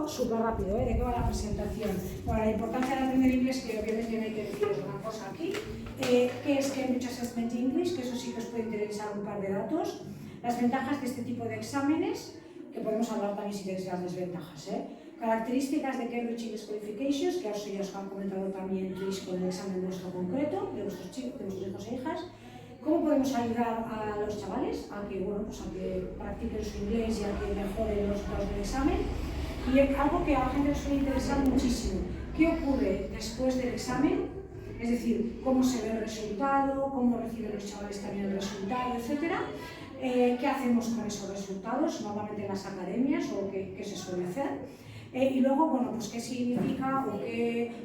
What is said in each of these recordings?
Súper rápido, ¿de qué va la presentación? Bueno, la importancia de aprender inglés, creo que hay que decir una cosa aquí. ¿Qué es Cambridge Assessment English? Que eso sí que os puede interesar un par de datos. Las ventajas de este tipo de exámenes, que podemos hablar también si queréis de las desventajas. Características de Cambridge English Qualifications, que eso ya os han comentado también Trish con el examen vuestro concreto, de vuestros hijos e hijas. ¿Cómo podemos ayudar a los chavales a que, bueno, pues a que practiquen su inglés y a que mejoren los resultados del examen? Y algo que a la gente les suele interesar muchísimo, ¿qué ocurre después del examen? Es decir, cómo se ve el resultado, cómo reciben los chavales también el resultado, etc. ¿Qué hacemos con esos resultados? Normalmente en las academias, o qué se suele hacer. Y luego, bueno, pues qué significa o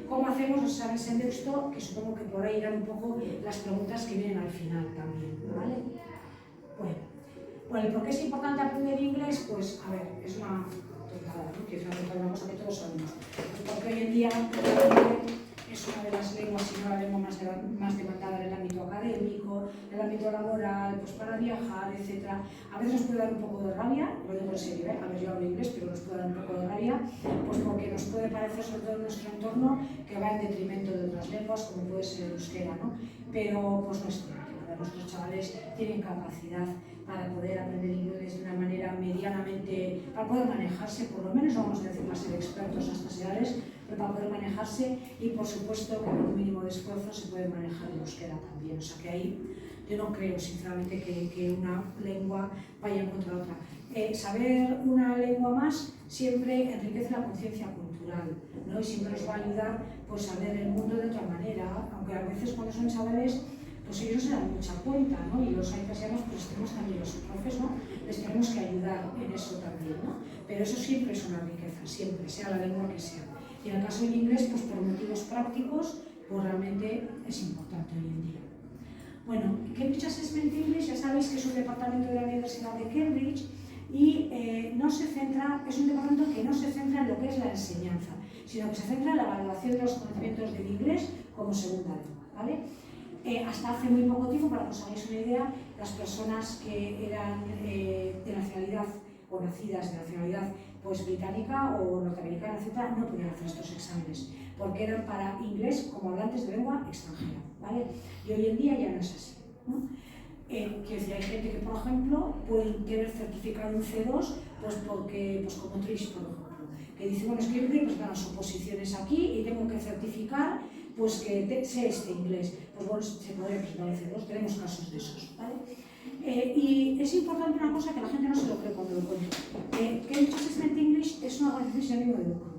cómo hacemos los exámenes en texto, que supongo que por ahí irán un poco las preguntas que vienen al final también, ¿vale? Bueno, ¿por qué es importante aprender inglés? Pues, a ver, es una tontada, ¿no? Que es una cosa que todos sabemos. Pues porque hoy en día es una de las lenguas, si no la lengua más demandada en el ámbito académico, en el ámbito laboral, pues para viajar, etc. A veces nos puede dar un poco de rabia, lo digo en serio, a ver, yo hablo inglés, pero nos puede dar un poco de rabia, pues porque nos puede parecer, sobre todo en nuestro entorno, que va en detrimento de otras lenguas, como puede ser el euskera, ¿no? Pero pues no es cierto. Nuestros chavales tienen capacidad para poder aprender inglés de una manera medianamente, para poder manejarse, por lo menos vamos a decir para ser expertos a estas edades, pero para poder manejarse y por supuesto con un mínimo de esfuerzo se puede manejar el euskera también. O sea que ahí yo no creo sinceramente que una lengua vaya en contra de otra. Saber una lengua más siempre enriquece la conciencia cultural, ¿no? Y siempre nos va a ayudar pues, a ver el mundo de otra manera, aunque a veces cuando son chavales pues ellos se dan mucha cuenta, ¿no? Y los aitasianos, pues tenemos también los profes, ¿no? Les tenemos que ayudar en eso también, ¿no? Pero eso siempre es una riqueza, siempre, sea la lengua que sea. Y en el caso del inglés, pues por motivos prácticos, pues realmente es importante hoy en día. Bueno, Cambridge Assessment English, ya sabéis que es un departamento de la Universidad de Cambridge y no se centra, es un departamento que no se centra en lo que es la enseñanza, sino que se centra en la evaluación de los conocimientos del inglés como segunda lengua, ¿vale? Hasta hace muy poco tiempo, para que os hagáis una idea, las personas que eran de nacionalidad o nacidas de nacionalidad pues, británica o norteamericana, etc., no podían hacer estos exámenes, porque eran para inglés como hablantes de lengua extranjera, ¿vale? Y hoy en día ya no es así, ¿no? Quiero decir, hay gente que, por ejemplo, puede tener certificado un C2, pues porque, pues como Trish, por ejemplo, que dice, bueno, es que yo quiero presentar las oposiciones aquí y tengo que certificar pues que sé este inglés, pues bueno, se podría presentar el C2, tenemos casos de esos, ¿vale? Y es importante una cosa que la gente no se lo cree cuando lo cuento, Cambridge Assessment English es una organización sin ánimo de lucro.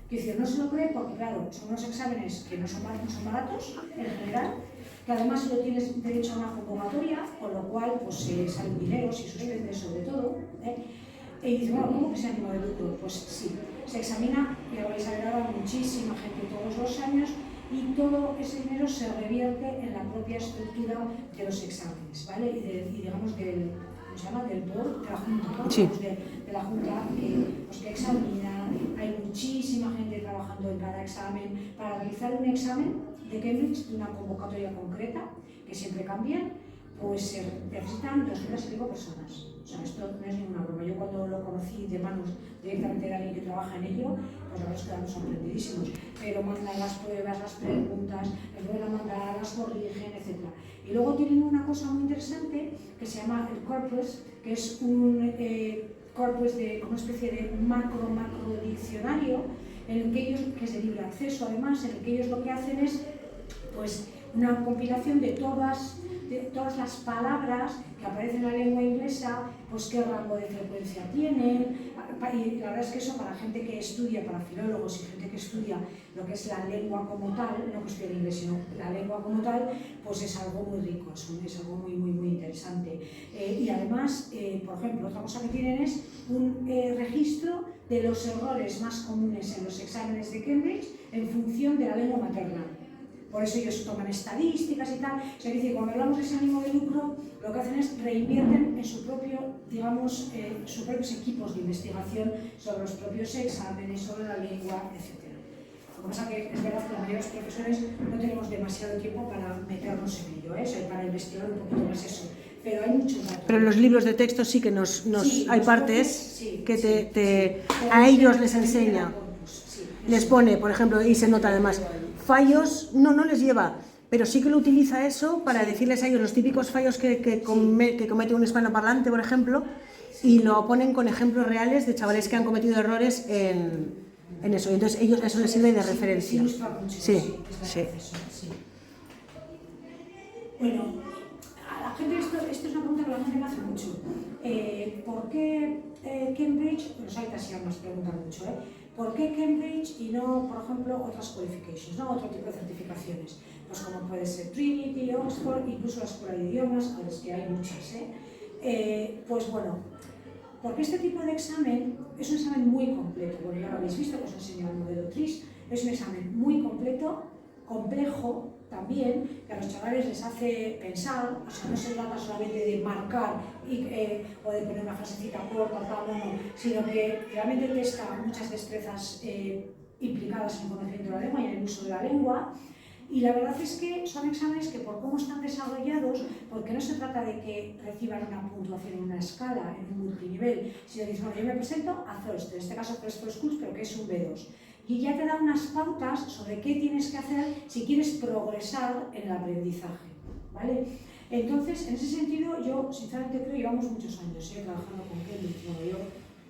Quiero decir, no se lo cree porque, claro, son unos exámenes que no son baratos, en general, que además solo tienes derecho a una convocatoria, con lo cual, pues sale un dinero, si suspende sobre todo, Y dice, bueno, ¿cómo que sin ánimo de lucro? Pues sí, se examina, y lo vais a ver ahora, muchísima gente todos los años, y todo ese dinero se revierte en la propia estructura de los exámenes, ¿vale? Y digamos del, ¿cómo se llama? Del board, de la Junta, ¿no? Sí. De la Junta que examina, hay muchísima gente trabajando en cada examen. Para realizar un examen de Cambridge, de una convocatoria concreta, que siempre cambian, pues se necesitan 200 y pico personas. O sea, esto no es ninguna broma. Yo cuando lo conocí de manos directamente de alguien que trabaja en ello, pues la verdad es que quedamos sorprendidísimos. Pero mandan las pruebas, las preguntas, les vuelven a mandar, las corrigen, etc. Y luego tienen una cosa muy interesante que se llama el corpus, que es un corpus de una especie de macro diccionario en el que ellos, que es de libre acceso además, en el que ellos lo que hacen es pues una compilación de todas las palabras que aparecen en la lengua inglesa, pues qué rango de frecuencia tienen, y la verdad es que eso para gente que estudia, para filólogos y gente que estudia lo que es la lengua como tal, no que estudia el inglés, sino la lengua como tal, pues es algo muy rico, es algo muy interesante. Y además, por ejemplo, otra cosa que tienen es un registro de los errores más comunes en los exámenes de Cambridge en función de la lengua materna. Por eso ellos toman estadísticas y tal. O sea, que cuando hablamos de ese ánimo de lucro, lo que hacen es reinvierten en su propio, digamos, sus propios equipos de investigación sobre los propios exámenes, sobre la lengua, etc. Lo que pasa es que es verdad que la mayoría de los profesores no tenemos demasiado tiempo para meternos en ello, o sea, para investigar un poquito más eso. pero hay muchos datos. Pero en los libros de texto sí que Sí, hay los partes sí, que sí. a ellos les enseña, Sí, les pone, por ejemplo, y se nota además, fallos, no les lleva, pero sí que lo utiliza eso para decirles a ellos los típicos fallos que comete un hispanoparlante, por ejemplo, y lo ponen con ejemplos reales de chavales que han cometido errores en eso. Entonces ellos eso les sirve de referencia. Sí. Bueno, a la gente esto es una pregunta que la gente me hace mucho. ¿Por qué Cambridge? Los ITAS nos preguntan mucho, ¿por qué Cambridge y no, por ejemplo, otras qualifications, ¿no? Otro tipo de certificaciones? Pues como puede ser Trinity, Oxford, incluso la escuela de idiomas, a las que hay muchas, pues bueno, porque este tipo de examen es un examen muy completo. Bueno, ya lo habéis visto, os he enseñado el modelo TRIS, es un examen muy completo, complejo también, que a los chavales les hace pensar, o sea, no se trata solamente de marcar o de poner una frasecita corta, tal, no, sino que realmente testa muchas destrezas implicadas en el conocimiento de la lengua y en el uso de la lengua. Y la verdad es que son exámenes que por cómo están desarrollados, porque no se trata de que reciban una puntuación en una escala, en un multinivel, sino que dicen, bueno, yo me presento a First, en este caso First for Schools, pero que es un B2. Y ya te da unas pautas sobre qué tienes que hacer si quieres progresar en el aprendizaje, ¿vale? Entonces, en ese sentido, yo sinceramente creo que llevamos muchos años trabajando con Cambridge, yo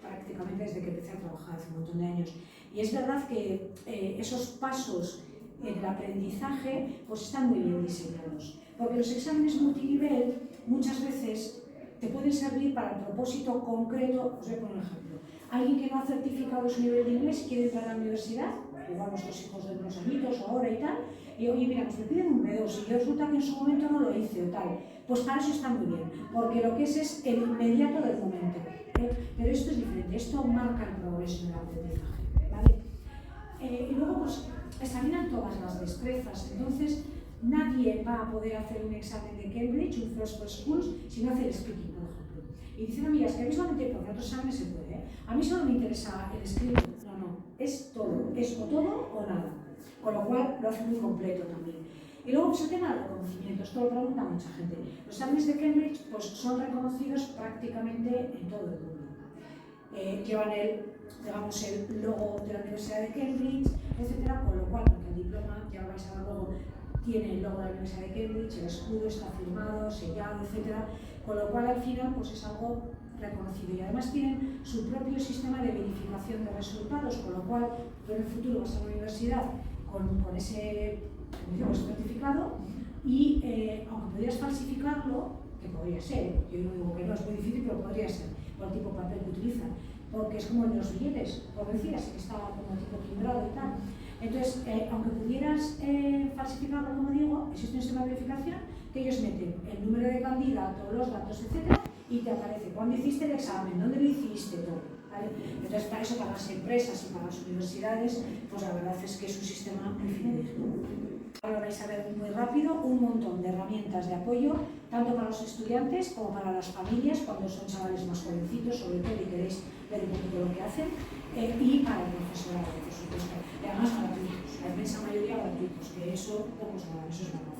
prácticamente desde que empecé a trabajar hace un montón de años. Y es verdad que esos pasos en el aprendizaje pues están muy bien diseñados, porque los exámenes multinivel muchas veces te pueden servir para el propósito concreto. Os voy a poner un ejemplo. Alguien que no ha certificado su nivel de inglés y quiere entrar a la universidad, igual nuestros hijos de unos añitos o ahora y tal, y oye, mira, pues me piden un B2 y yo resulta que en su momento no lo hice o tal, pues para eso está muy bien, porque lo que es el inmediato del momento, pero esto es diferente, esto marca el progreso en el aprendizaje, ¿vale? Y luego pues examinan todas las destrezas, entonces nadie va a poder hacer un examen de Cambridge, un First for Schools, si no hace el speaking, por ejemplo. Y dicen, mira, es que a mí solamente por otros exámenes se puede, a mí solo me interesa el escrito. No, es todo, es o todo o nada, con lo cual lo hace muy completo también. Y luego pues el tema de reconocimientos, esto lo pregunta mucha gente. Los exámenes de Cambridge pues, son reconocidos prácticamente en todo el mundo. Llevan digamos, el logo de la Universidad de Cambridge, etcétera, con lo cual, porque el diploma, ya lo vais a ver luego, tiene el logo de la Universidad de Cambridge, el escudo está firmado, sellado, etcétera, con lo cual al final pues es algo reconocido y además tienen su propio sistema de verificación de resultados, con lo cual tú en el futuro vas a la universidad con ese certificado y aunque podrías falsificarlo, que podría ser, yo no digo que no, es muy difícil, pero podría ser, por el tipo de papel que utilizan, porque es como en los billetes, por decir así, que está como tipo timbrado y tal. Entonces, aunque pudieras falsificarlo, como digo, existe un sistema de verificación que ellos meten el número de candidato, los datos, etcétera, y te aparece cuándo hiciste el examen, dónde lo hiciste, todo. ¿Vale? Entonces, para eso, para las empresas y para las universidades, pues la verdad es que es un sistema muy fidedigno. Ahora vais a ver muy rápido un montón de herramientas de apoyo, tanto para los estudiantes como para las familias, cuando son chavales más jovencitos, sobre todo, y queréis ver un poquito lo que hacen, y para el profesorado, por supuesto. Y además gratuitos, la inmensa mayoría gratuitos, que eso pocos van, eso es verdad.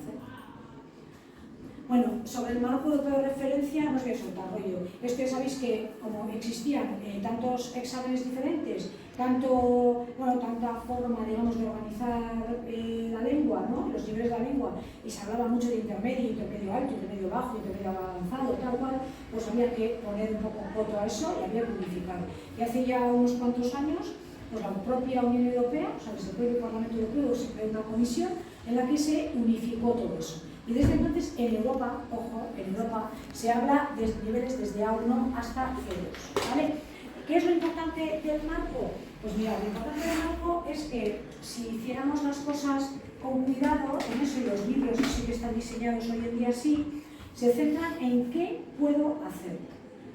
Bueno, sobre el marco europeo de referencia no os voy a soltar rollo. Es que sabéis que como existían tantos exámenes diferentes, tanta forma, digamos, de organizar la lengua, ¿no? Los niveles de la lengua, y se hablaba mucho de intermedio, intermedio alto, intermedio bajo, intermedio avanzado, tal cual, pues había que poner un poco coto a eso y había que unificar. Y hace ya unos cuantos años, pues la propia Unión Europea, o sea, desde el propio Parlamento Europeo, se creó una comisión en la que se unificó todo eso. Y desde entonces en Europa, ojo, en Europa se habla de niveles desde A1 hasta C2, ¿vale? ¿Qué es lo importante del marco? Pues mira, lo importante del marco es que si hiciéramos las cosas con cuidado, en eso y los libros sí que están diseñados hoy en día así, se centran en qué puedo hacer,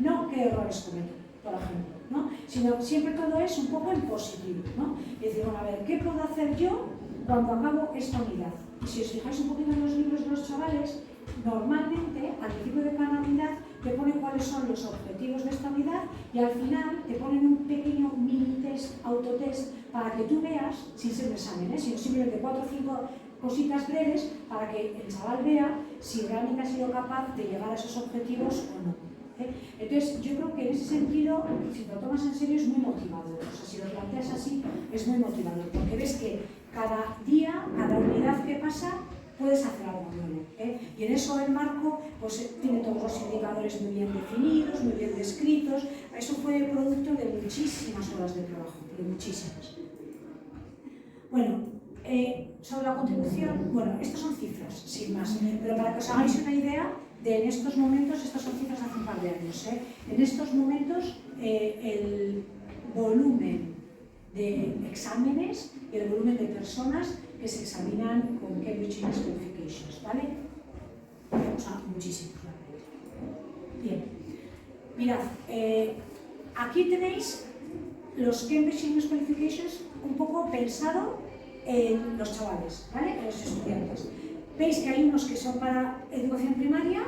no qué errores cometo, por ejemplo, ¿no? Sino siempre todo es un poco en positivo, ¿no? Es decir, bueno, a ver, ¿qué puedo hacer yo cuando acabo esta unidad? Y si os fijáis un poquito en los libros de los chavales, normalmente al principio de cada unidad te ponen cuáles son los objetivos de esta unidad y al final te ponen un pequeño mini test, autotest, para que tú veas, sin ser un examen, sino simplemente 4 o 5 cositas breves para que el chaval vea si realmente ha sido capaz de llegar a esos objetivos o no. Entonces, yo creo que en ese sentido, si te lo tomas en serio, es muy motivador. O sea, si lo planteas así, es muy motivador, porque ves que cada día, cada unidad que pasa, puedes hacer algo nuevo. Y en eso el marco pues, tiene todos los indicadores muy bien definidos, muy bien descritos. Eso fue producto de muchísimas horas de trabajo, pero muchísimas. Bueno, sobre la contribución, bueno, estas son cifras, sin más, pero para que os hagáis una idea de en estos momentos, estas son cifras de hace un par de años, en estos momentos el volumen de exámenes y el volumen de personas que se examinan con Cambridge English Qualifications, ¿vale? O sea, muchísimos, realmente. Bien, mirad, aquí tenéis los Cambridge English Qualifications un poco pensado en los chavales, ¿vale? En los estudiantes. Veis que hay unos que son para educación primaria,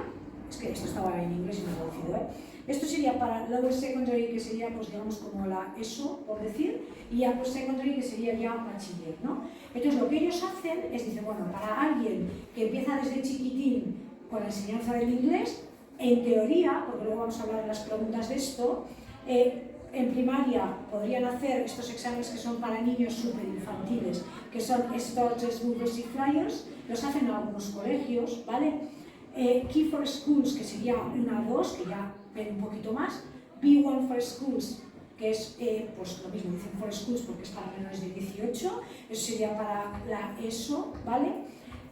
es que esto estaba en inglés y no traducido, Esto sería para lower secondary, que sería, pues digamos, como la ESO, por decir, y upper secondary, que sería ya bachiller, ¿no? Entonces, lo que ellos hacen es, dicen, bueno, para alguien que empieza desde chiquitín con la enseñanza del inglés, en teoría, porque luego vamos a hablar en las preguntas de esto, en primaria podrían hacer estos exámenes que son para niños superinfantiles, que son Starters, Movers y Flyers, los hacen en algunos colegios, ¿vale? Key for Schools, que sería una 2, que ya ven un poquito más, B1 for Schools, que es pues lo mismo, dicen for Schools porque es para menores de 18, eso sería para la ESO, ¿vale?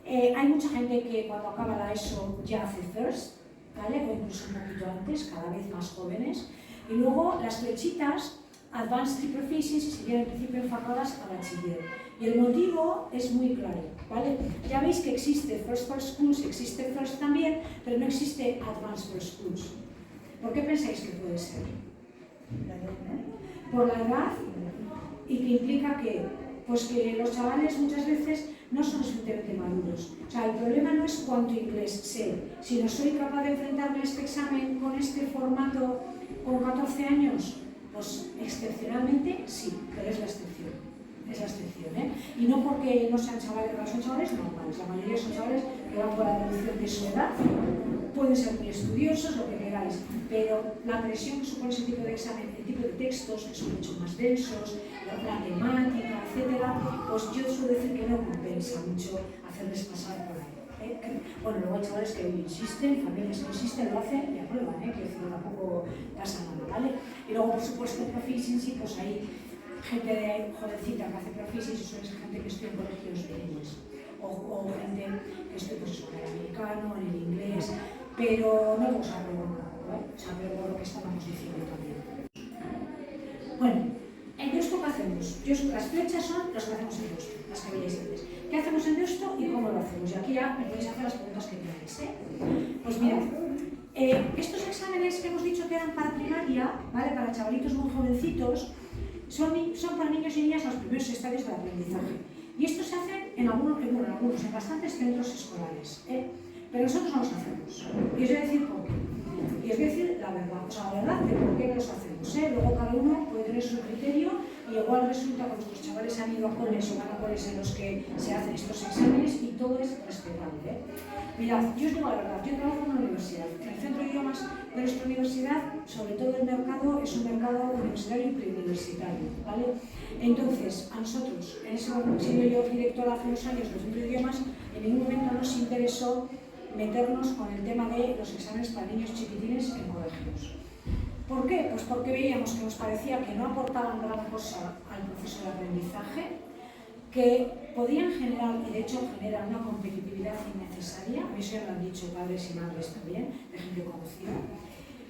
Hay mucha gente que cuando acaba la ESO ya hace FIRST, ¿vale? O incluso un poquito antes, cada vez más jóvenes. Y luego las flechitas, Advanced Proficiency, serían en principio enfocadas a bachiller. Y el motivo es muy claro, ¿vale? Ya veis que existe First for Schools, existe First también, pero no existe Advanced for Schools. ¿Por qué pensáis que puede ser? Por la edad, y que implica que, pues que los chavales muchas veces no son suficientemente maduros. O sea, el problema no es cuánto inglés sé, sino soy capaz de enfrentarme a este examen con este formato con 14 años. Pues excepcionalmente sí, pero es la excepción. Es la excepción, Y no porque no sean chavales, son chavales normales, la mayoría son chavales que van por la evolución de su edad, pueden ser muy estudiosos, lo que queráis, pero la presión que supone ese tipo de examen, el tipo de textos que son mucho más densos, la temática, etcétera, pues yo suelo decir que no compensa mucho hacerles pasar por ahí. Bueno, luego hay chavales que insisten, familias que insisten, lo hacen y aprueban, que tampoco pasa nada, ¿vale? Y luego, por supuesto, proficiency, pues hay gente de jovencita que hace proficiency, suele ser gente que estudia en colegios bilingües, o gente que estudia pues, en el americano, en el inglés, pero no vamos a revolver, o sea, pero por lo que estábamos diciendo también. Bueno, en Deusto, ¿qué hacemos? Las flechas son las que hacemos en Deusto, las que veíais antes. ¿Qué hacemos en Deusto y cómo lo hacemos? Y aquí ya me podéis hacer las preguntas que queráis, Pues mirad, estos exámenes que hemos dicho que eran para primaria, ¿vale? Para chavalitos muy jovencitos, son para niños y niñas los primeros estadios del aprendizaje. Y estos se hacen en en bastantes centros escolares, pero nosotros no los hacemos. Y os voy a decir por qué. Y os voy a decir la verdad, o sea, la verdad de por qué no los hacemos. Luego cada uno puede tener su criterio y igual resulta que nuestros chavales han ido a coles o van a coles en los que se hacen estos exámenes y todo es respetable. Mirad, yo os digo la verdad, yo trabajo en una universidad. En el centro de idiomas de nuestra universidad, sobre todo el mercado, es un mercado universitario y preuniversitario, ¿vale? Entonces, a nosotros, en ese momento, siendo yo directora hace unos años del centro de idiomas, en ningún momento nos interesó meternos con el tema de los exámenes para niños chiquitines en colegios. ¿Por qué? Pues porque veíamos que nos parecía que no aportaban gran cosa al proceso de aprendizaje, que podían generar, y de hecho generan una competitividad innecesaria, a mí eso ya lo han dicho padres y madres también, de gente conocida,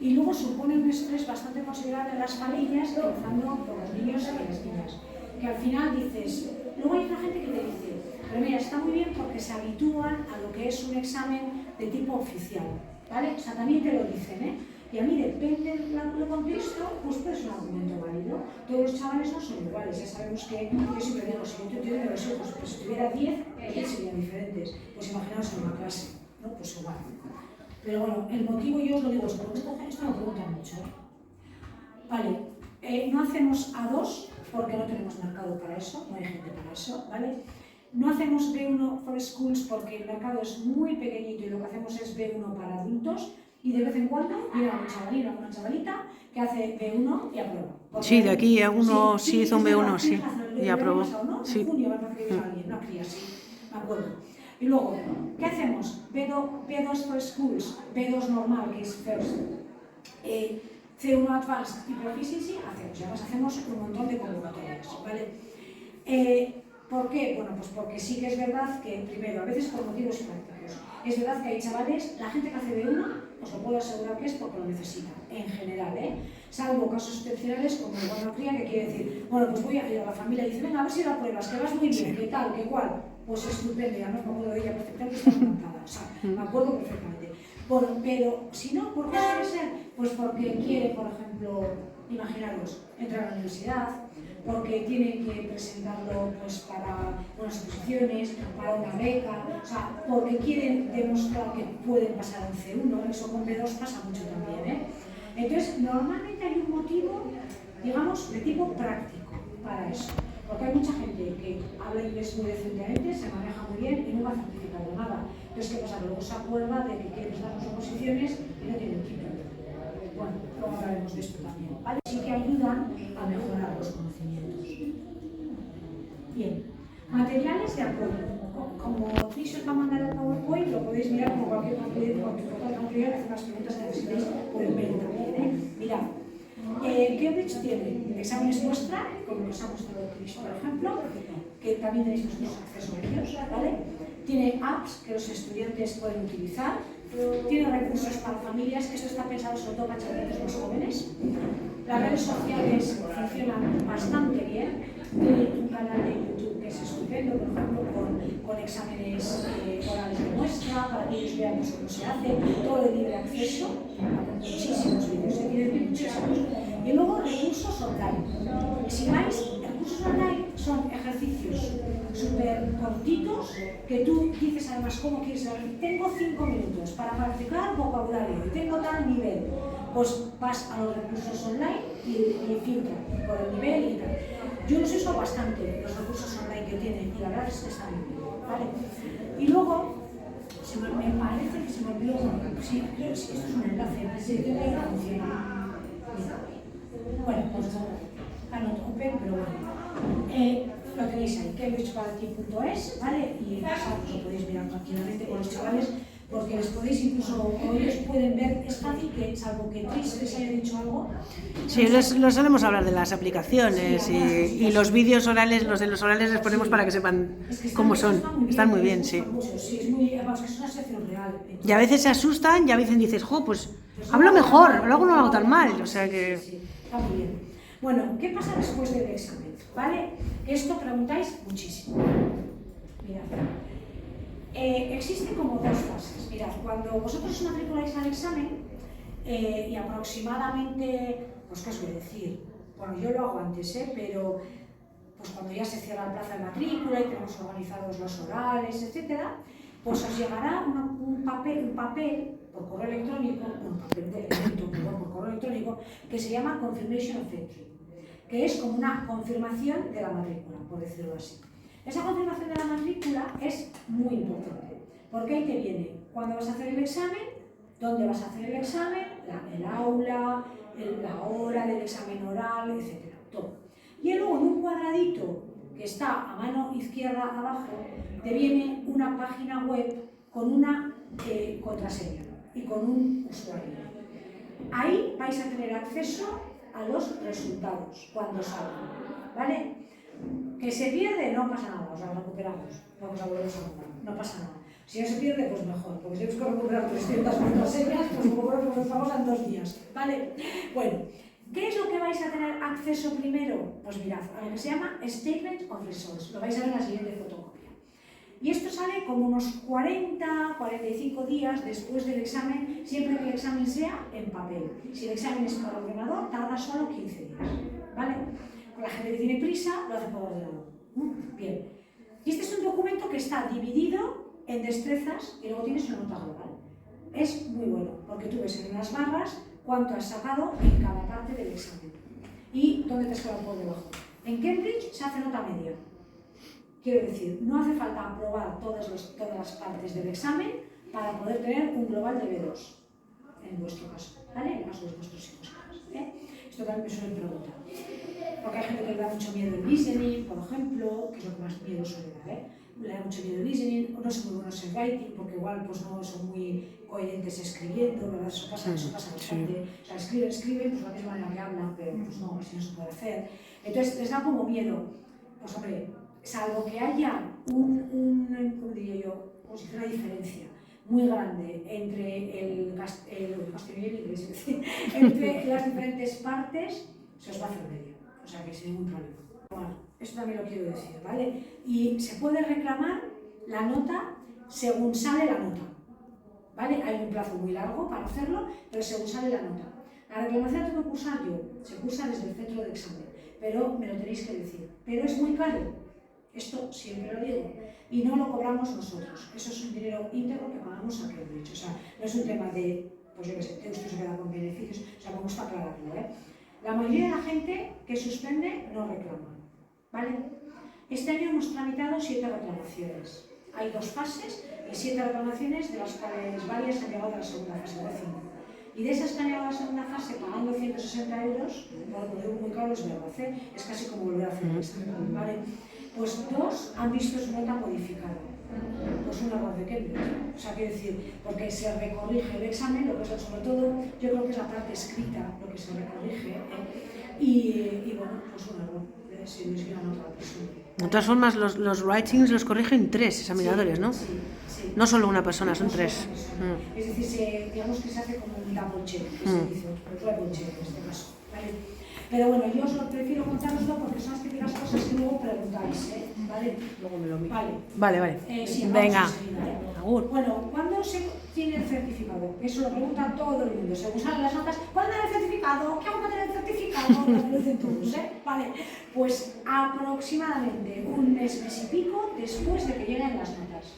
y luego supone un estrés bastante considerable en las familias, empezando por los niños y las niñas, que al final dices, luego hay otra gente que te dice, pero mira, está muy bien porque se habitúan a lo que es un examen de tipo oficial, ¿vale? O sea, también te lo dicen, Y a mí depende del contexto, pues puede ser un argumento válido. Todos los chavales no son iguales, ya sabemos que yo siempre digo, si yo tuviera los hijos, pues si tuviera 10, ellos serían diferentes. Pues imaginaos en una clase, ¿no? Pues igual. Pero bueno, el motivo yo os lo digo, porque esto me pregunta mucho. Vale, no hacemos A2 porque no tenemos mercado para eso, no hay gente para eso, ¿vale? No hacemos B1 for Schools porque el mercado es muy pequeñito y lo que hacemos es B1 para adultos y de vez en cuando llega un chavalito o una chavalita que hace B1 y aprueba. Porque Sí, de aquí a uno sí hizo un es verdad, B1, sí, el y verano aprobó. pasado, ¿no? Sí. En junio me parece que vino alguien, una cría, sí, me acuerdo. Y luego, ¿qué hacemos? B2 for Schools, B2 normal, que es First. C1 Advanced y Proficiency hacemos, y además hacemos un montón de convocatorias, ¿vale? ¿Por qué? Bueno, pues porque sí que es verdad que, primero, a veces por motivos prácticos, es verdad que hay chavales, la gente que hace B1, os lo puedo asegurar que es porque lo necesita, en general, salvo casos excepcionales como el guanacría, que quiere decir, bueno, pues voy a ir a la familia y dice, venga, a ver si la pruebas, que vas muy bien, que tal, que cual, pues estupendo, ya no me acuerdo de ella perfectamente, está encantada, o sea, me acuerdo perfectamente. Bueno, pero si no, ¿por qué suele ser? Pues porque quiere, por ejemplo, imaginaros, entrar a la universidad, porque tienen que presentarlo pues, para unas oposiciones, para una beca, o sea, porque quieren demostrar que pueden pasar un C1, eso con B2 pasa mucho también, Entonces, normalmente hay un motivo, digamos, de tipo práctico para eso, porque hay mucha gente que habla inglés muy decentemente, se maneja muy bien y nunca ha certificado nada. Entonces, ¿qué pasa? Luego se acuerda de que quiere presentar unas oposiciones y no tiene título. Bueno, luego hablaremos de esto también, ¿vale? Sí que ayudan a mejorar los conocimientos. Bien, materiales de apoyo. Como Tris os va a mandar el PowerPoint, lo podéis mirar como cualquier conferencia, hacer las preguntas que necesitéis por el mail también, Mirad, Cambridge tiene exámenes muestra, como nos ha mostrado Tris, por ejemplo, que también tenéis vosotros acceso a ellos, ¿vale? Tiene apps que los estudiantes pueden utilizar. Tiene recursos para familias, esto está pensado sobre todo para chavalitos más jóvenes. Las redes sociales funcionan bastante bien. Tiene un canal de YouTube que es estupendo, por ejemplo, con exámenes orales de muestra, para que ellos vean cómo se hace, todo de libre acceso, muchísimos vídeos, tienen muchísimos. Y luego recursos online. Si vais, recursos online son ejercicios súper cortitos que tú dices además cómo quieres saber. Tengo 5 minutos para practicar vocabulario y tengo tal nivel. Pues vas a los recursos online y filtra por el nivel y tal. Yo los uso bastante, los recursos online que tienen, y la verdad es que están muy bien, ¿vale? Y luego, me parece que se me olvidó, sí, creo que esto es un enlace, sí, creo que funciona. Bueno, pues no open, pero bueno. Lo tenéis ahí, cambridgeparty.es, ¿vale? Y en casa pues, lo podéis mirar tranquilamente con los chavales, porque les podéis incluso, o ellos pueden ver, es fácil que, salvo que Tris les haya dicho algo. Sí, los solemos hablar de las aplicaciones y los vídeos orales, los de los orales les ponemos para que sepan cómo son. Están muy bien, sí. Sí, es muy, además que es una sección real. Y a veces se asustan y a veces dices, jo, pues hablo mejor, luego no lo hago tan mal, o sea que... Sí, está muy bien. Bueno, ¿qué pasa después del examen? ¿Vale? Esto preguntáis muchísimo. Mirad. Existen como dos fases. Mirad, cuando vosotros os matriculáis al examen y aproximadamente, pues qué os voy a decir, bueno, yo lo hago antes, pero pues cuando ya se cierra el plazo de matrícula y tenemos organizados los orales, etcétera, pues os llegará un papel por correo electrónico, por correo electrónico, que se llama Confirmation of Entry, que es como una confirmación de la matrícula, por decirlo así. Esa confirmación de la matrícula es muy importante, porque ahí te viene cuándo vas a hacer el examen, dónde vas a hacer el examen, el aula, la hora del examen oral, etcétera, todo. Y luego en un cuadradito que está a mano izquierda abajo, te viene una página web con una contraseña y con un usuario. Ahí vais a tener acceso a los resultados cuando salgan, ¿vale? Que se pierde, no pasa nada, os la recuperamos, vamos a volver a salvar, no pasa nada. Si no se pierde, pues mejor, porque si tenemos que recuperar 300 contraseñas, pues como comenzamos en 2 días, ¿vale? Bueno, ¿qué es lo que vais a tener acceso primero? Pues mirad, a lo que se llama Statement of Results, lo vais a ver en la siguiente fotocopia. Y esto sale como unos 40-45 días después del examen, siempre que el examen sea en papel. Si el examen es por ordenador, tarda solo 15 días, ¿vale? La gente que tiene prisa lo hace por ordenador. Bien. Y este es un documento que está dividido en destrezas y luego tienes una nota global. Es muy bueno, porque tú ves en unas barras cuánto has sacado en cada parte del examen y dónde te has quedado por debajo. En Cambridge se hace nota media. Quiero decir, no hace falta aprobar todas las partes del examen para poder tener un global de B2, en vuestro caso, ¿vale? En el caso de vuestros hijos. Esto también me suelen preguntar. Porque hay gente que le da mucho miedo el listening, por ejemplo, que es lo que más miedo suele dar, le da mucho miedo el listening, o no son muy buenos en writing, porque igual pues no son muy coherentes escribiendo, ¿verdad? Eso pasa bastante. O sea, escriben pues, de la misma manera que hablan, pero pues no, así no se puede hacer. Entonces les da como miedo. Pues hombre, salvo que haya ¿cómo diría yo? Como si fuera una diferencia muy grande entre el castellano y el inglés, es decir, entre las diferentes partes, se os va a hacer medio. O sea que sin ningún problema. Bueno, esto también lo quiero decir, ¿vale? Y se puede reclamar la nota según sale la nota, ¿vale? Hay un plazo muy largo para hacerlo, pero según sale la nota. La reclamación la tengo que cursar yo, se cursa desde el centro de examen, pero me lo tenéis que decir. Pero es muy caro, esto siempre lo digo, y no lo cobramos nosotros. Eso es un dinero íntegro que pagamos a Cambridge. O sea, no es un tema de, pues yo qué sé, esto se queda con beneficios, o sea, me gusta aclararlo, ¿eh? La mayoría de la gente que suspende no reclama, ¿vale? Este año hemos tramitado 7 reclamaciones. Hay 2 fases y 7 reclamaciones, de las cuales varias han llegado a la segunda fase, de 5. Y de esas que han llegado a la segunda fase pagando 160 euros, por lo muy caro es verdad, es casi como volver a hacer el examen, ¿vale? Pues 2 han visto su nota modificada. Pues un error de Cambridge. O sea, quiero decir, porque se recorrige el examen, lo que es sobre todo, yo creo que es la parte escrita lo que se recorrige, y bueno, pues un error, si no es que la nota la persona. De todas formas, los writings los corrigen 3 examinadores, ¿no? Sí, sí. No solo una persona, son No 3. solo una persona. Es decir, digamos que se hace como un double check, que se dice, o triple check en este caso, ¿vale? Pero bueno, yo os lo prefiero contároslo porque son las típicas cosas que luego preguntáis, ¿vale? Luego me lo miro. Vale. Vale. Sí, venga. Agur. Bueno, ¿cuándo se tiene el certificado? Eso lo pregunta todo el mundo. Según salen las notas, ¿cuándo tiene el certificado? ¿Qué hago para tener el certificado? Lo dicen todos, Vale. Pues aproximadamente un mes y pico después de que lleguen las notas.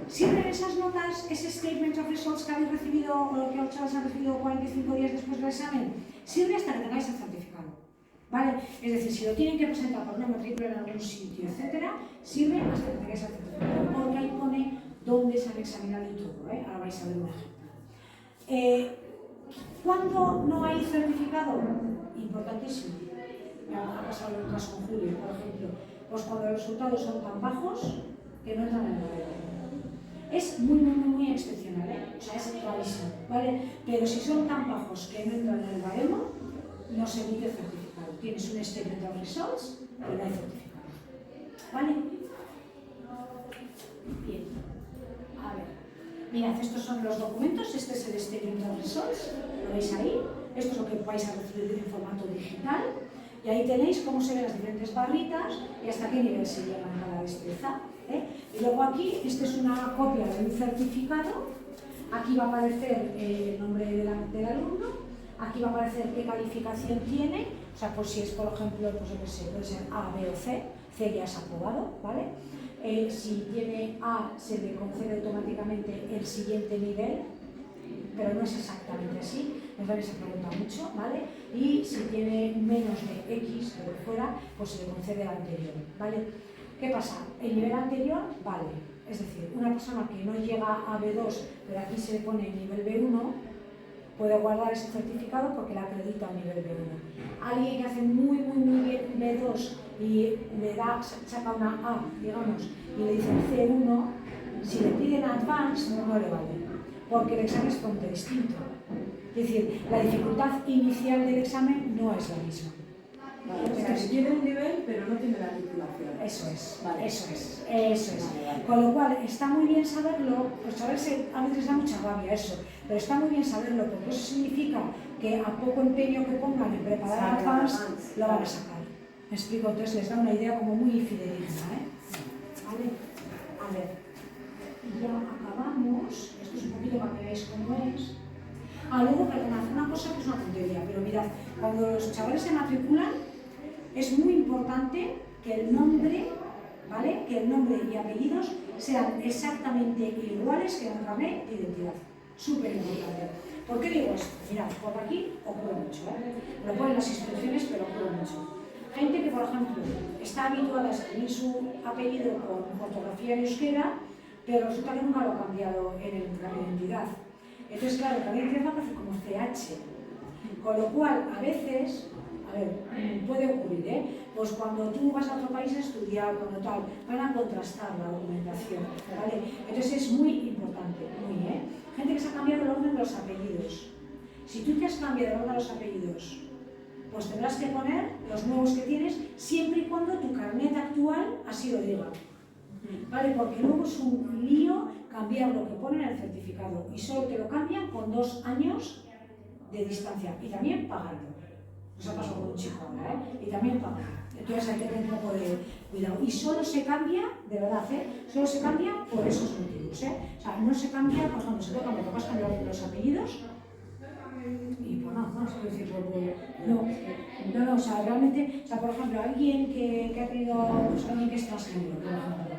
¿Sirven esas notas, ese statement of results que habéis recibido o lo que los chavales han recibido 45 días después del examen? Sirve hasta que tengáis el certificado, ¿vale? Es decir, si lo tienen que presentar por una matrícula en algún sitio, etcétera, sirve hasta que tengáis el certificado, porque ahí pone dónde se han examinado y todo, Ahora vais a ver un ejemplo. ¿Cuándo no hay certificado? Importantísimo. Me ha pasado en un caso con Julio, por ejemplo, pues cuando los resultados son tan bajos que no entran en el baremo. Es muy excepcional, O sea, es clarísimo, ¿vale? Pero si son tan bajos que no entran en el baremo, no se emite certificado. Tienes un statement of results, pero no hay certificado. ¿Vale? Bien. A ver. Mirad, estos son los documentos. Este es el statement of results. Lo veis ahí. Esto es lo que vais a recibir en formato digital. Y ahí tenéis cómo se ven las diferentes barritas y hasta qué nivel se llega en cada destreza. Y luego aquí, esta es una copia de un certificado. Aquí va a aparecer el nombre del alumno. Aquí va a aparecer qué calificación tiene. O sea, pues si es, por ejemplo, pues yo qué sé, puede ser A, B o C. C ya es aprobado, ¿vale? Si tiene A, se le concede automáticamente el siguiente nivel, pero no es exactamente así. Entonces se pregunta mucho, ¿vale? Y si tiene menos de X, o de fuera, pues se le concede el anterior, ¿vale? ¿Qué pasa? El nivel anterior vale. Es decir, una persona que no llega a B2, pero aquí se le pone nivel B1, puede guardar ese certificado porque le acredita a nivel B1. Alguien que hace muy bien B2 y le da, saca una A, digamos, y le dicen C1, si le piden Advanced, no le vale, porque el examen es ponte distinto. Es decir, la dificultad inicial del examen no es la misma. Vale, o sea, si tiene un nivel, pero no tiene la titulación. Eso es, vale. eso es. Vale. Con lo cual, está muy bien saberlo, pues a veces da mucha rabia eso, pero está muy bien saberlo, porque eso significa que a poco empeño que pongan en preparar Advanced, lo van a sacar. ¿Me explico? Entonces les da una idea como muy fidedigna, ¿Vale? A ver, ya acabamos, esto es un poquito para que veáis cómo es. Luego, perdonad, una cosa que es una tontería, pero mirad, cuando los chavales se matriculan, es muy importante que el nombre, ¿vale? Que el nombre y apellidos sean exactamente iguales que en el carnet de identidad. Súper importante. ¿Por qué digo esto? Mirad, por aquí ocurre mucho, Lo ponen las instrucciones, pero ocurre mucho. Gente que, por ejemplo, está habituada a escribir su apellido con ortografía en euskera, pero resulta que nunca lo ha cambiado en el carnet de identidad. Entonces, claro, el carnet de identidad aparece como CH, con lo cual, a veces, a ver, puede ocurrir, pues cuando tú vas a otro país a estudiar, cuando tal, van a contrastar la documentación, ¿vale? Entonces es muy importante, gente que se ha cambiado el orden de los apellidos. Si tú te has cambiado el orden de los apellidos, pues tendrás que poner los nuevos que tienes siempre y cuando tu carnet actual así lo diga. ¿Vale? Porque luego es un lío cambiar lo que pone en el certificado y solo te lo cambian con 2 años de distancia y también pagando. Nos ha pasado con un chico ahora, y también pagando. Entonces hay que tener un poco de cuidado. Y solo se cambia, de verdad, solo se cambia por esos motivos. O sea, no se cambia, por ejemplo, se toca, me tocas cambiar los apellidos y pues nada más, quiero decir, no, o sea, realmente, o sea, por ejemplo, alguien que ha tenido, pues alguien que es transgénero, por ejemplo,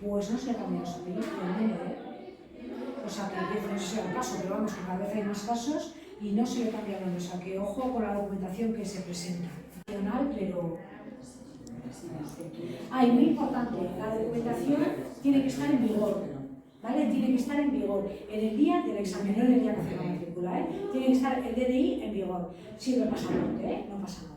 pues no se le cambia los apellidos realmente, o sea, que no sé si era el caso, pero vamos, que cada vez hay más casos y no se le cambia el nombre, o sea, que ojo con la documentación que se presenta, pero... y muy importante, la documentación tiene que estar en vigor, ¿vale? Tiene que estar en vigor en el día del examen, no en el día que hace la matrícula, Tiene que estar el DNI en vigor. Sí, no pasa nada, no pasa nada.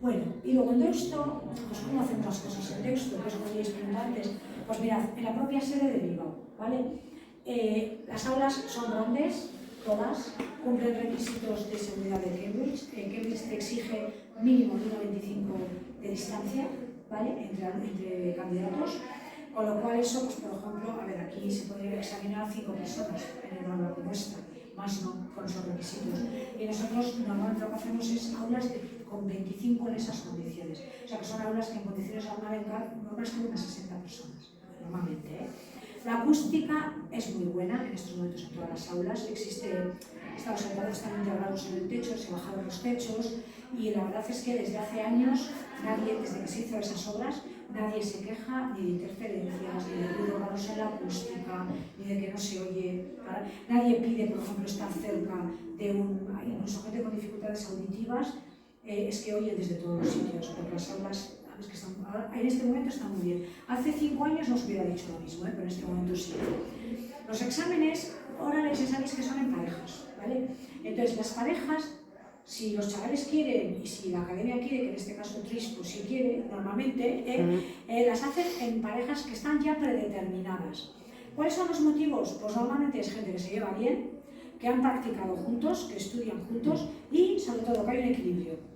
Bueno, y luego en Deusto, pues ¿cómo hacemos las cosas en Deusto? Que es lo que habéis preguntado antes. Pues mirad, en la propia sede de Bilbao, ¿vale? Las aulas son grandes, todas, cumplen requisitos de seguridad de Cambridge. Cambridge te exige mínimo 1,25 de distancia, ¿vale? Entre candidatos. Con lo cual eso, pues por ejemplo, a ver, aquí se podría examinar 5 personas en el aula como esta, más no con esos requisitos. Y nosotros normalmente lo que hacemos es aulas con 25 en esas condiciones. O sea que son aulas que en condiciones normales caben unas 60 personas, normalmente, La acústica es muy buena en estos momentos en todas las aulas. Están los alumnos están integrados en el techo, se bajaron los techos y la verdad es que desde hace años, desde que se hizo esas obras, nadie se queja ni de interferencias, ni de ruidos raros en la acústica, ni de que no se oye. Nadie pide, por ejemplo, estar cerca de incluso gente con dificultades auditivas, es que oyen desde todos los sitios, porque las aulas en este momento están muy bien. Hace 5 años no os hubiera dicho lo mismo, pero en este momento sí. Los exámenes orales ya sabéis que son en parejas, ¿vale? Entonces las parejas, si los chavales quieren y si la academia quiere, que en este caso TRIS pues si quiere, normalmente las hacen en parejas que están ya predeterminadas. ¿Cuáles son los motivos? Pues normalmente es gente que se lleva bien, que han practicado juntos, que estudian juntos y sobre todo que hay un equilibrio.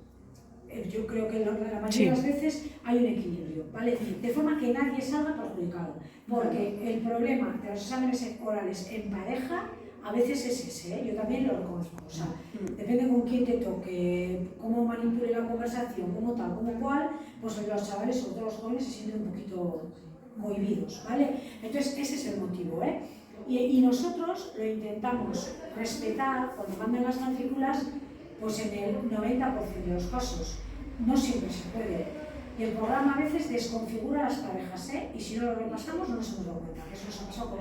Yo creo que la mayoría de las veces hay un equilibrio, ¿vale? De forma que nadie salga perjudicado, porque el problema de los exámenes orales en pareja a veces es ese, yo también lo reconozco, o sea, depende con quién te toque, cómo manipule la conversación, cómo tal, cómo cual, pues los chavales, sobre todo los jóvenes, se sienten un poquito cohibidos, ¿vale? Entonces ese es el motivo, y nosotros lo intentamos respetar cuando mandan las matrículas, pues en el 90% de los casos. No siempre se puede. Y el programa a veces desconfigura las parejas, y si no lo repasamos no nos hemos dado cuenta. Eso nos ha pasado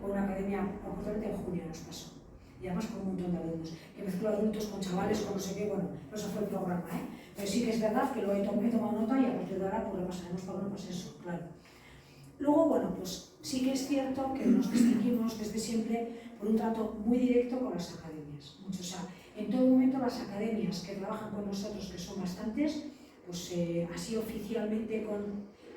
con una academia, concretamente en junio nos pasó. Y además con un montón de alumnos, que mezcló adultos con chavales, con no sé qué, bueno, eso fue el programa, Pero sí que es verdad que lo he tomado nota y a partir de ahora pues repasaremos para no pasar eso, claro. Luego, bueno, pues sí que es cierto que nos distinguimos desde siempre por un trato muy directo con las academias. O sea, en todo momento las academias que trabajan con nosotros, que son bastantes, pues así oficialmente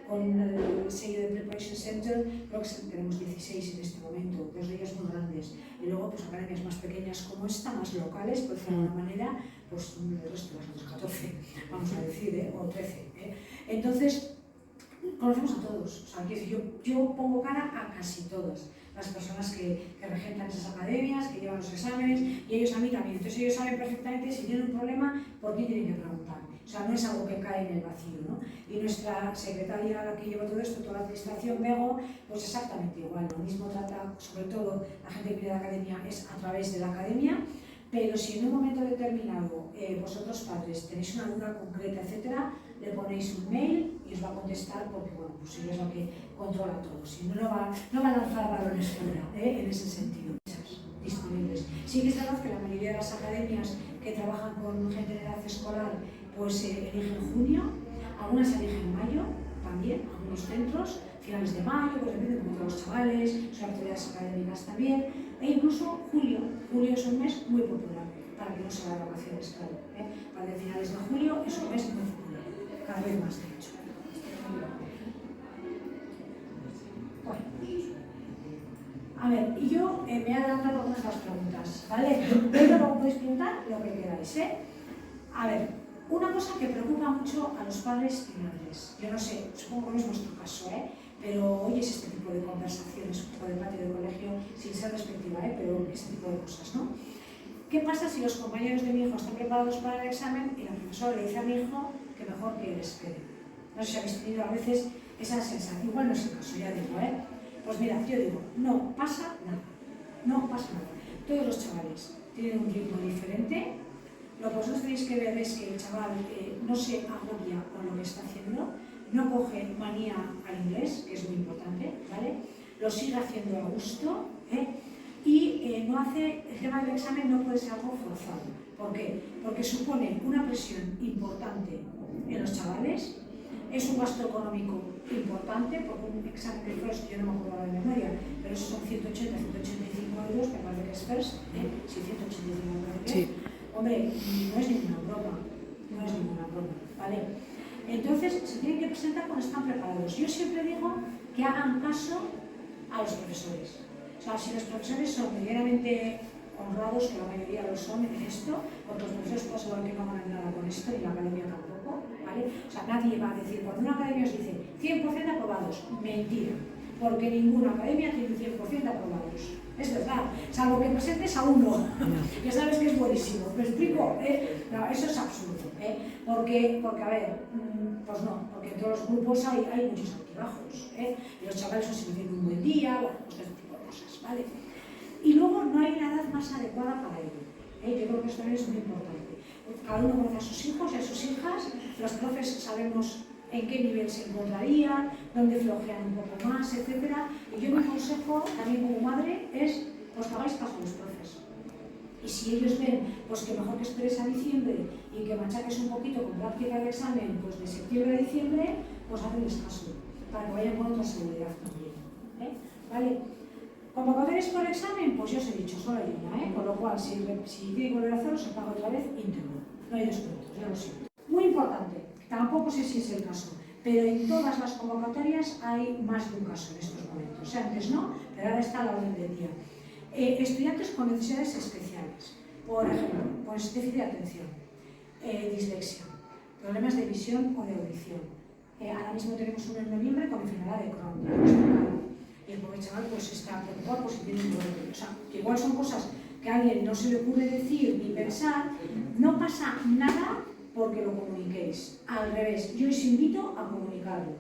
con el sello de Preparation Center, creo que tenemos 16 en este momento, 2 de ellas muy grandes. Y luego pues academias más pequeñas como esta, más locales, por decirlo de alguna manera, pues el resto de las otras 14, vamos a decir, o 13. Entonces, conocemos a todos, o sea, yo pongo cara a casi todas las personas que regentan esas academias, que llevan los exámenes, y ellos a mí también. Entonces ellos saben perfectamente si tienen un problema, por qué tienen que preguntar. O sea, no es algo que cae en el vacío, ¿no? Y nuestra secretaria, la que lleva todo esto, toda la administración, Bego, pues exactamente igual. Lo mismo trata, sobre todo, la gente que viene de la academia es a través de la academia, pero si en un momento determinado vosotros padres tenéis una duda concreta, etcétera, le ponéis un mail y os va a contestar porque, bueno, pues ella es la que controla todo. Si no, no va a lanzar balones fuera, en ese sentido. Disponibles. Sí que es verdad que la mayoría de las academias que trabajan con gente de edad escolar, pues eligen junio, algunas eligen mayo también, algunos centros, finales de mayo, pues depende de los chavales, sus actividades académicas también, e incluso julio. Julio es un mes muy popular para que no se hagan vacaciones, claro. Para finales de julio es un mes muy popular, cada vez más de hecho. Bueno. A ver, y yo me he adelantado algunas de las preguntas, ¿vale? Pero luego podéis preguntar lo que queráis, ¿eh? A ver, una cosa que preocupa mucho a los padres y madres, yo no sé, supongo que no es vuestro caso, pero oyes este tipo de conversaciones, un poco de patio de colegio, sin ser despectiva, pero ese tipo de cosas, ¿no? ¿Qué pasa si los compañeros de mi hijo están preparados para el examen y la profesora le dice a mi hijo que mejor que él espere? No sé si habéis tenido a veces esa sensación, igual no es el caso, ya digo, Pues mira, yo digo, no pasa nada, no pasa nada. Todos los chavales tienen un ritmo diferente. Lo que vosotros tenéis que ver es que el chaval no se agobia con lo que está haciendo, no coge manía al inglés, que es muy importante, ¿vale? Lo sigue haciendo a gusto, y no hace, el tema del examen no puede ser algo forzado. ¿Por qué? Porque supone una presión importante en los chavales, es un gasto económico importante, porque un examen de FIRST, yo no me acuerdo de memoria, pero esos son 180, 185 euros, me parece que es FIRST, sí, 185 euros. Sí. Hombre, no es ninguna broma, no es ninguna broma, ¿vale? Entonces, se tienen que presentar cuando están preparados. Yo siempre digo que hagan caso a los profesores. O sea, si los profesores son medianamente honrados, que la mayoría lo son en esto, porque los profesores puedo asegurar que no ganan nada con esto, y la academia tampoco, ¿vale? O sea, nadie va a decir, cuando una academia os dice 100% aprobados, mentira, porque ninguna academia tiene 100% aprobados. Es verdad, salvo que presentes a uno, que sabes que es buenísimo. ¿Me explico? No, eso es absurdo, porque a ver, pues no, porque en todos los grupos hay muchos altibajos, y los chavales os tienen un buen día, bueno, pues este tipo de cosas, ¿vale? Y luego no hay una edad más adecuada para ello. Yo creo que esto también es muy importante. Cada uno conoce a sus hijos y a sus hijas, los profes sabemos en qué nivel se encontrarían, dónde flojean un poco más, etc. Y yo mi consejo, también como madre, es pues que hagáis caso a los profes. Y si ellos ven pues que mejor que esperes a diciembre y que machaques un poquito con práctica de examen pues de septiembre a diciembre, pues hacenles caso, para que vayan con otra seguridad también. ¿Vale? Convocatorias por examen, pues yo os he dicho, solo hay una, con lo cual si tiene que volver a hacerlo, se paga otra vez íntegro. No hay descuentos, ya lo siento. Muy importante, tampoco sé si es el caso, pero en todas las convocatorias hay más de un caso en estos momentos. O sea, antes no, pero ahora está a la orden del día. Estudiantes con necesidades especiales, por ejemplo, pues déficit de atención, dislexia, problemas de visión o de audición. Ahora mismo tenemos uno en noviembre con enfermedad de Crohn. Y el pobre chaval pues está preocupado por si tiene un problema. O sea, que igual son cosas que a alguien no se le ocurre decir ni pensar, no pasa nada porque lo comuniquéis. Al revés, yo os invito a comunicarlo.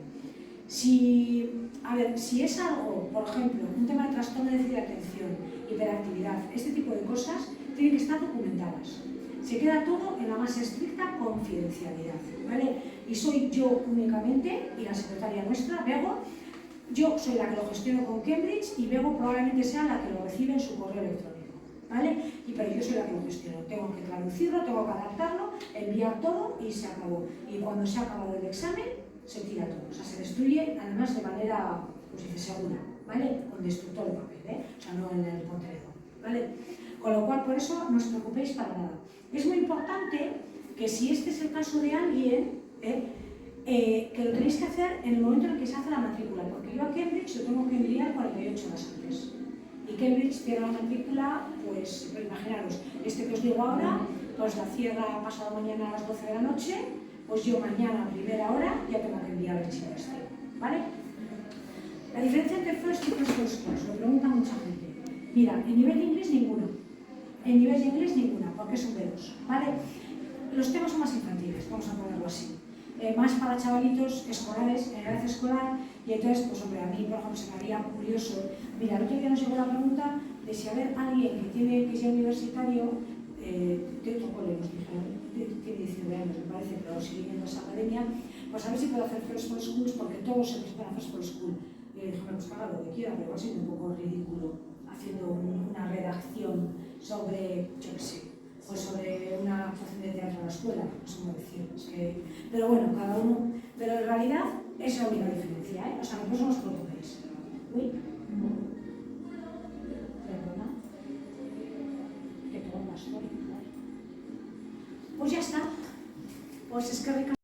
Si es algo, por ejemplo, un tema de trastorno de déficit de atención, hiperactividad, este tipo de cosas, tienen que estar documentadas. Se queda todo en la más estricta confidencialidad, ¿vale? Y soy yo únicamente, y la secretaria nuestra, Bego, yo soy la que lo gestiono con Cambridge y Bego probablemente sea la que lo recibe en su correo electrónico, ¿vale? Pero yo soy la que lo gestiono. Tengo que traducirlo, tengo que adaptarlo, enviar todo y se acabó. Y cuando se ha acabado el examen, se tira todo. O sea, se destruye, además de manera, pues dice, segura, ¿vale? Con destructor de papel, O sea, no en el contenedor, ¿vale? Con lo cual, por eso, no os preocupéis para nada. Es muy importante que si este es el caso de alguien, que lo tenéis que hacer en el momento en el que se hace la matrícula, porque yo a Cambridge lo tengo que enviar 48 horas antes. Y Cambridge cierra la matrícula, pues imaginaros, que os digo ahora, pues la cierra pasado mañana a las 12 de la noche, pues yo mañana a primera hora ya tengo que enviar el chico este, ¿vale? La diferencia entre First y First Course, lo pregunta mucha gente. Mira, en nivel de inglés ninguna, en nivel de inglés ninguna, porque son B2, ¿vale? Los temas son más infantiles, vamos a ponerlo así. Más para chavalitos escolares, en edad escolar, y entonces, pues hombre, a mí, por ejemplo, se me haría curioso. Mira, el otro día nos llegó la pregunta de si alguien que sea universitario, de otro cole, nos dijeron, tiene 19 años, me parece, pero sigue yendo a esa academia, pues a ver si puede hacer First for Schools, porque todos se presentan a First for School. Y le dije, pues haga lo que quiera, pero va a ser un poco ridículo haciendo una redacción sobre, yo qué sé, pues sobre una actuación de teatro en la escuela, no sé cómo decir, es que... Pero bueno, cada uno... Pero en realidad es la única diferencia, ¿eh? O sea, nosotros somos portugueses. Uy. Perdona. Que todo más histórico, ¿vale? Pues ya está. Pues es que